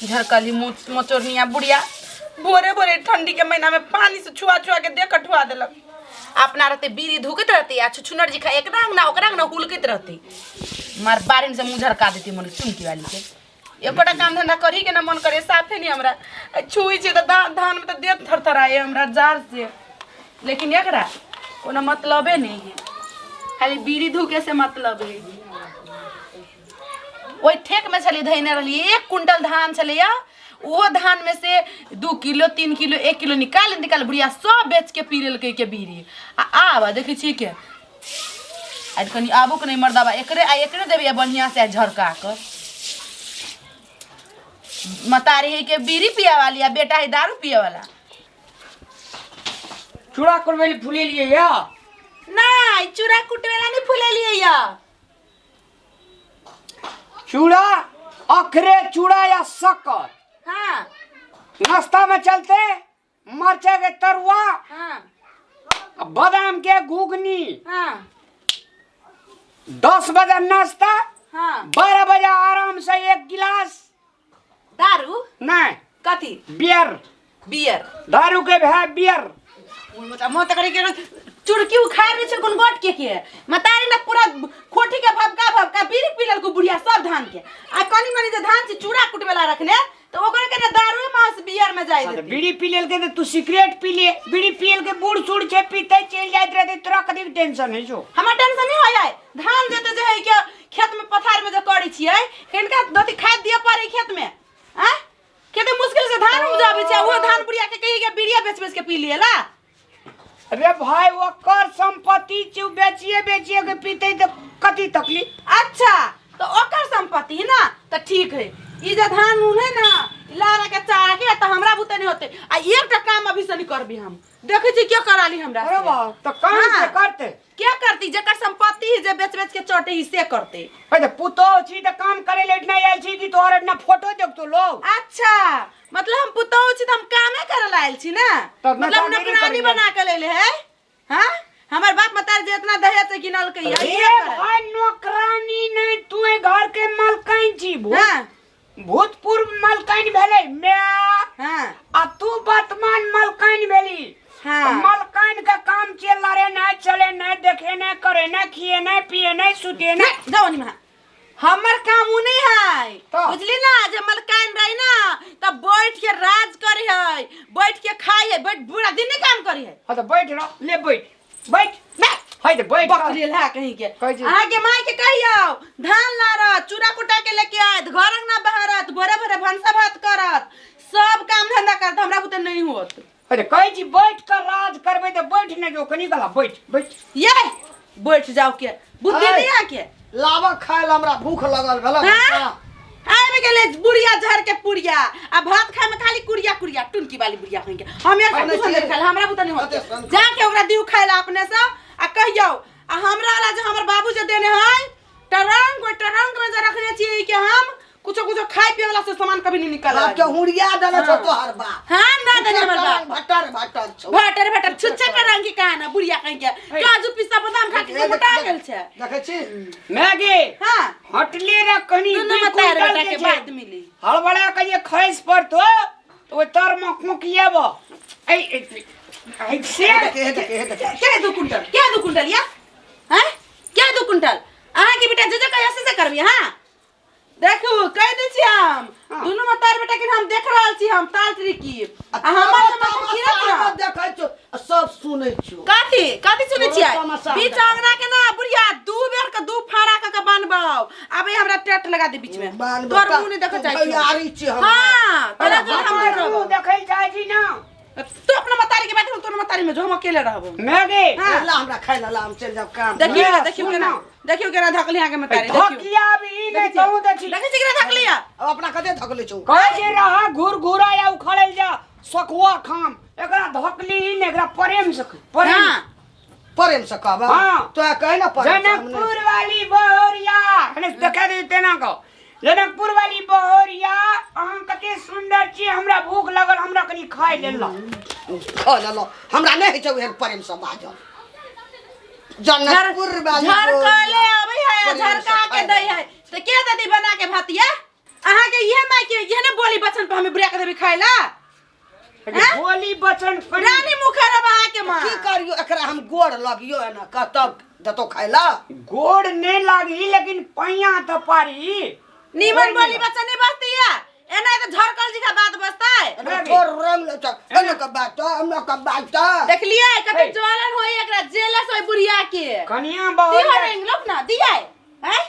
झरकली मोचोरनिया बुढ़िया भोरे भोरे ठंडी के महीना में पानी से छुआ छुआ के देह कटवा देलक। अपना रहते बीड़ी धुकत रहती आ छुछुनर जी खा एक रंग ना हुलकत रहती। मार बारिन से मुँह झरका देती मन चुनकी वाली के। एकोटा काम धंधा करी के ना मन करे साफे नहीं हमरा छुई छे तो धान में तो देह थरथराए हमरा जार से। लेकिन एकरा कोनो मतलबे नहीं है, खाली बीड़ी धुके से मतलब है। वही ठेक में चली धैने रही 1 कुंटल धान चले वो धान में से 2 किलो 3 किलो 1 किलो निकाल बुढ़िया सब बेच के पी लेल के बीड़ी आवा देखे छी के आज कनी आबो के नहीं मर्दाबा एकरे देबे बढ़िया से झरका कर। मतारी है के बीड़ी पिया वाली या बेटा है दारू पिया वाला। चूड़ा कुटवेली फूले लिए या नहीं चूड़ा कुटवेला नहीं फूले लिए या चूड़ा अखरे चूड़ा या शक्कर। हाँ नाश्ता में चलते मरचा के तरुआ, हाँ बादाम के घुगनी, हाँ 10 बजे नाश्ता, हाँ 12 बजे आराम से 1 गिलास दारू नहीं कथी बियर दारू के भाई बियर मत करे के चुड़की उखाड़ रे छ कोन गोट के मतारी ना पूरा खोटी के भबका बीड़ी पीलल को बुढ़िया सब धान के आ कनी मनी जे धान से चूड़ा कुटवेला रखने तो ओकरे के ना दारू मास बियर में जाई देती। बीड़ी पी लेल के तू सिगरेट पी ले बीड़ी पियल के बूढ़ सूढ़ छे पीते चल जात रहते तोरा कदी टेंशन है जो हमरा टेंशन नहीं होय धान देते जे है के खेत में पथार में जे करी छियै हिनका दती खाद दिए पड़े खेत में आ केते मुश्किल से धान उपजाबे छै वो धान बुढ़िया के कही के बीड़िया बेच के पी लिएला। अरे भाई वो कर संपत्ति चु बेचिए के पीते तो कति तकलीफ। अच्छा तो ओकर संपत्ति है ना तो ठीक है ई जे धान उन्हें ना लारा के चारा के तो हमरा बुते नहीं होते आ एकटा काम अभी से नहीं करबी हम देखे छी क्या कराली हमरा। अरे वाह तो काम से करते क्या करती जेकर संपत्ति है जे बेच के चोटे ही से करते। अरे पुतो छी तो काम करे ले नहीं आइल छी कि तोहर ना फोटो देख तो लोग। अच्छा मतलब हम पुतो छी तो हम कामे करे लाइल छी ना मतलब नौकरानी बना के ले है। हां हमर बाप मतार जे इतना दहेज से किनल के ये भाई नौकरानी नहीं तू घर के मालकाइन छी। हां भूतपूर्व मालकाइन भेले मैं हां आ तू वर्तमान मालकाइन भेली। हाँ मालकाइन का काम चल रे ना चले ना देखे ना करे ना खिए ना पिए ना सुते ना जवानी में हमर काम उ नहीं है तो? बुझली ना जे मलकाइन रही ना तब बैठ के राज करे है बैठ के खाई है बैठ पूरा दिन नहीं काम करी है। हां तो बैठ रह ले बैठ ना हाय तो बैठ बकरी ला कहीं के आ के माई के कहियो धान लारा चूड़ा कुटा के लेके आत घर ना बहरत भोरे भोरे भंसा भात करत सब काम धंधा करत हमरा बुते नहीं होत। अरे कहि जी बैठ कर राज करबे तो बैठ ना जो कनी गला बैठ ये बैठ जाओ के बुद्धि नहीं आ के लावा खाए ला हमरा भूख लगल भला। आए में गेले बुढ़िया झर के पुड़िया आ भात खाए में खाली कुड़िया टुनकी वाली बुढ़िया कहीं के हम यार सब कुछ खाए हमरा बुता नहीं होत जाके ओकरा दिउ खाए ला अपने से आ कहियो आ हमरा वाला जे हमर बाबू जे देने है टरंग में जे रखने छी कि हम कुछ खाए पिए वाला से सामान कभी नहीं निकल अब के हुड़िया देने छ तोहर बा। हां ना देने हमर बा भटर छुच्छे के रंग के काना बुढ़िया कहीं के काजू पिस्ता बादाम खा के मोटा गेल छे देखे छी मैगी। हां हटले रे कनी दुनु मतार बेटा के बाद मिली हड़बड़ा के ये खैस पर तो तर मखमुकिएब ऐ से क्या 2 कुंटल या हैं क्या 2 कुंटल आहा के बेटा जे कैसे से करबी। हां देखो कह दे छी हम दुनु मतार बेटा के हम देख रहल छी हम तालत्री की हमर जमा गिरत ना देखे छ सब सुनै छु काथी सुनै छी बीच अंगना के ना बुढ़िया 2 बेर के 2 फाड़ा के बनबाओ अबे हमरा टेट लगा दे बीच में तोर मुंह नहीं देखे चाहिए यारी छी हम। हां तोरा जो हम देखे जाय छी ना तू अपना मतारी के बात हम तोर मतारी में जो हम अकेले रहबो मैगी ला हमरा खाए ला हम चल जाब काम। देखियो केना धकली आके मतारी धकिया भी नहीं कहूं देखी देखै छी केना धकलिया अब अपना कते धकले छु कहे जे रहा घुरा या उखड़ल जा सखुआ खाम एकरा धकली ने एकरा प्रेम से प्रेम से कहबा। हां तो कहे ना जनकपुर वाली बहोरिया हने देखा दे तेना को जनकपुर वाली बहोरिया अहां कते सुंदर छी हमरा भूख लगल हमरा कनी खाय लेला खा लो हमरा नहीं छै एहन प्रेम से बाजल। जनकपुर वाली झरकले अबे है झरका के दई है तो के ददी बना के भातिया अहा के ये माई के ये ने बोली बचन पे हमें बुढ़िया के देबी खाइला बोली बचन करी रानी मुखरा बहा के मां की करियो एकरा हम गोड़ लगियो है ना का तब दतो खाइला गोड़ नहीं लागी लेकिन पैया तो पारी नीमन बोली बच्चा नहीं बसती है एना के झरकल जी का बात बसता है थोर रंग ले त एने का बात हम का बात देख लिया कते ज्वलन होई एकरा जेलस होई बुढ़िया के कनिया दी बहुत हरेंग लोग ना दिया है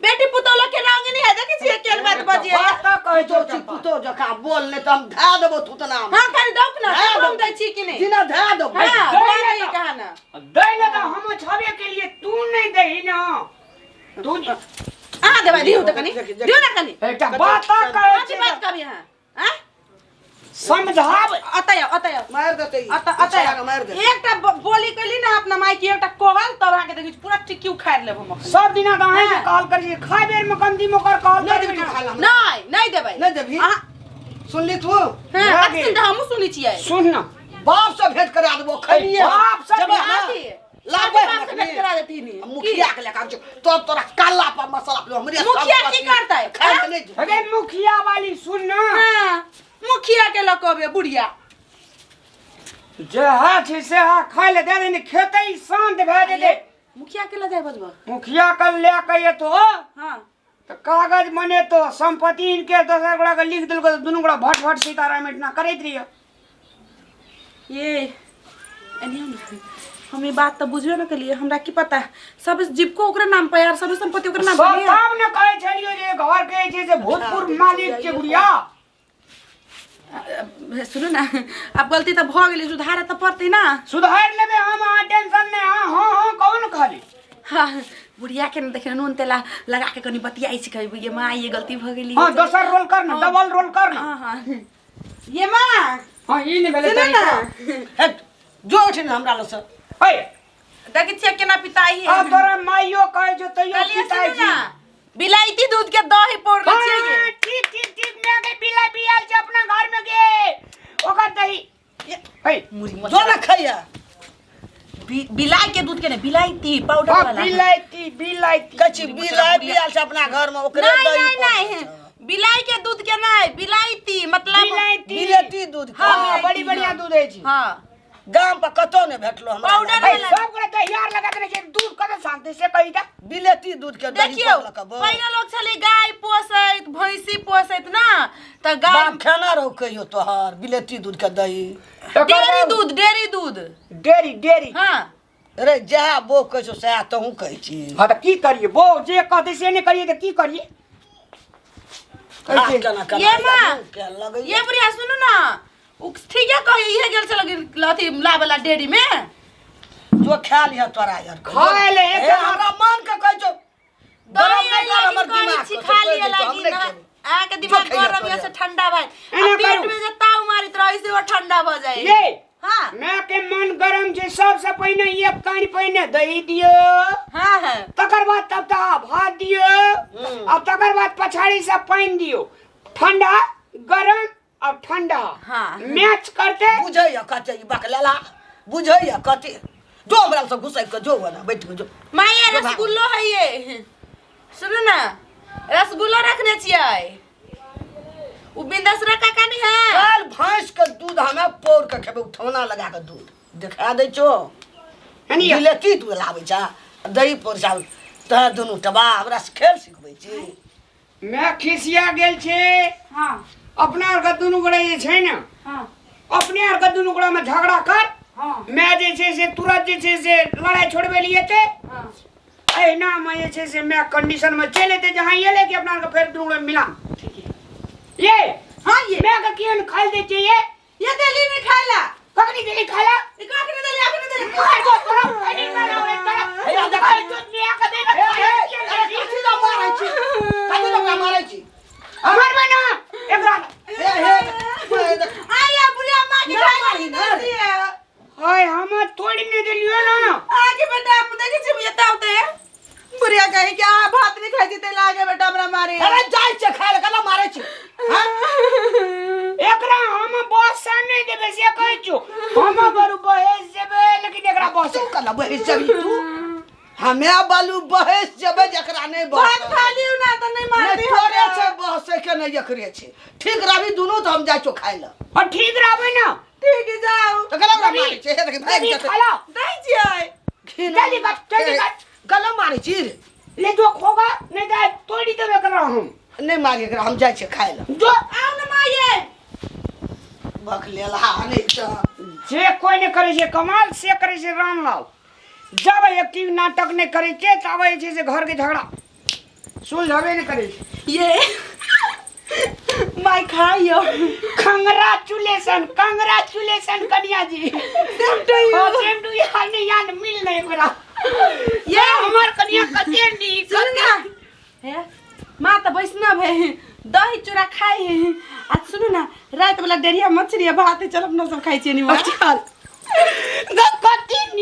बेटी पुतौलो के रंग नहीं है देखी छी केल बात बजिए बात कहे तो चिपुतो जका बोल ले त हम धा देबो तू त नाम हां खाली दौक ना हम दै छी कि नहीं जिना धा दो हां बोली कहा ना दैले तो हम छबे के लिए तू नहीं दही ना तू आ देबा दियो त कनी दियो ना कनी एकटा बात कहे अच्छी बात कब यहां हैं समझाव अतय मार देते अतय मार दे एकटा बोली कली ना अपना माई की एकटा कोहल तब आके देखी पूरा टिक्की उखाड़ लेब हम सब दिना गाहे से कॉल करिए खाए बेर में कंदी मोकर कॉल नहीं कर देबी तू खाला नहीं देबै नहीं देबी सुन ली तू हां अक्सिन त हमहु सुनी छियै सुन ना बाप से भेंट करा देबो खइए बाप से जब आती लाबे बाप से भेंट करा देती नी मुखिया के लेकर तो तोरा काला पर मसाला पे हमरे मुखिया की करता है खाए के नहीं अरे मुखिया वाली सुन ना हां मुखिया के लकबे बुढ़िया जे हाथ से हा खाए ले दे ने खेते ही शांत भे दे मुखिया के लजाय बजबा मुखिया कल ले के तो हां तो कागज बने तो संपत्ति इनके दोसर गोड़ा के लिख दिल को दुनु गोड़ा भट भट सीताराम इतना करैत रहियो ये एनी हम ये बात तो बुझबे न कलिए हमरा की पता सब जीवको ओकरा नाम पे यार सब संपत्ति ओकरा नाम पे सब ने कहे छलियो जे घर के जे से भूतपूर्व मालिक के गुड़िया सुनो ना अब गलती तो भ गेली सुधार तो पड़ते ना सुधार लेबे हम टेंशन ने हां कौन खाली हाँ बुढ़िया के न देखे नून तेला लगा के कनी बतियाई छी कहबे ये मां ये गलती भ गेली हां दोसर रोल कर ना डबल रोल कर ना हां ये मां हां ई ने भेले सुनो ना जो उठे ना हमरा लस ओए देखि छिए केना पिताई है अब तोरा माइयो कहे जो तइयो कलिए पिताई सुनो ना बिलाईती दूध के दही पोड़ के छिए ठीक ठीक ठीक मैं के बिला बियाल से अपना घर में गे ओकर दही ओए मुरी जो ना खइया बिलाई के दूध के ने बिलाईती पाउडर वाला बिलाईती कछि बिलाई बियाल से अपना घर में ओकरे दही नहीं बिलाई के दूध के नहीं बिलाईती मतलब बिलेती दूध हां बड़ी बढ़िया दूध है जी हां गांव पर कतो ने भेटलो हमरा पाउडर भाई वाला सब करे तैयार लगा के रखे दूध कते शांति से कही दा बिलेती दूध के दही देखियो पकलक पहले लोग छले गाय पोसैत भैंसी पोसैत ना त गाय बाप खाना रहो कहियो तोहार बिलेती दूध के दही डेरी दूध डेरी हां अरे जहा बो कहछो से तहू कहै छी हां त की करिए बो जे कहते से ने करिए त की करिए ये मां ये बुढ़िया सुनो ना ठीक है कही ये गेल चल लथी ला वाला डेरी में जो खा लिया तोरा यार खा ले एक हमरा मान के कहछो दही हमर दिमाग छी खा लिए लागी ना आ के दिमाग गरम या से ठंडा भाई पेट में जे ताव मारित रही से वो ठंडा भ जाए ये हां मैं के मन गरम जे सबसे पहले एक कानी पहले दही दियो हां हां तकर बाद तब ता भात दियो अब तकर बाद पछाड़ी से पानी दियो ठंडा गरम अब ठंडा हां मैच करते बुझैया कते बकलेला बुझैया कते जो हमरा सब घुसै के जो ना बैठ के जो माये रसगुल्लो है ये सुनो ना रसगुल्ला रखने छियै उ बिंदसरा काका नहीं है काल भैंस के दूध हमें पौर के खेबे उठौना लगा के दूध दिखा दै छो यानी बिलेती दूध लाबै छा दही पौर छा त दुनु टबा हमरा से खेल सिखबै छी मैं खिसिया गेल छे हां अपना और का दुनु गोड़ा जे छै ना हां अपने और का दुनु गोड़ा में झगड़ा कर हां मैं जे छे से तुरंत जे छे से लड़ाई छोड़बे लिए थे हां एना मैं जे छे से मैं कंडीशन में चले थे जहां ये ले के अपना का फिर दुनु गोड़ा में मिला ठीक है ये हां ये मैं का किन खाल दे चाहिए ये दिल्ली में खाला कखनी दिली खाला ई काकने दिल्ली आकने दिल्ली मार दो पानी वाला हो एकटा ए देखा दूध में आके देगा सीधा मारै छी काजे लोग मारै छी हमार बना एकरा हे आया बुढ़िया मां की खाई ना हाय हम तोड़ने दिलियो ना आगे बेटा आप देखे छी ये तावते बुढ़िया कहे क्या भात नहीं खाई थी लागे बेटा हमरा मारे अरे जाय छ खाए कला मारै छी हां एकरा हम बॉस से नहीं देबे से कहै छु हम बरु बहेस जेबे लेकिन एकरा बॉस तू कला बहेस जबी तू हमें बालू बहेस जबे जकरा नहीं बहस भात खा लियो ना तो नहीं मारती थोड़े से बहस के नहीं एकरे छे ठीक रही दुनू तो हम जाय छो खाय ल और ठीक रहबे ना ठीक है जाओ तो गला मारे छे हे देख भाग जल्दी जाते खा लो नहीं जाए जल्दी काट गला मारे छी ले जो खोगा नहीं तो तोड़ी देबे कर हम नहीं मारे एकरा हम जाय छे खाय ल जो आओ न माये बक लेला नहीं तो जे कोई नहीं करे छे कमाल से करे छे रामलाल जब एक नाटक नहीं करे छे तब छे से घर के झगड़ा सुलझबे नहीं करे छे ये माय खाइयो congratulation Kanya ji same to you same to यान मिल नहीं करा ये हमार कन्या कते नी सुन ना हे माँ तो वैष्णव है दही चूड़ा खाए है आज सुनो ना रात वाला डेरिया मछली भात चल अपना सब खाई छी नहीं कते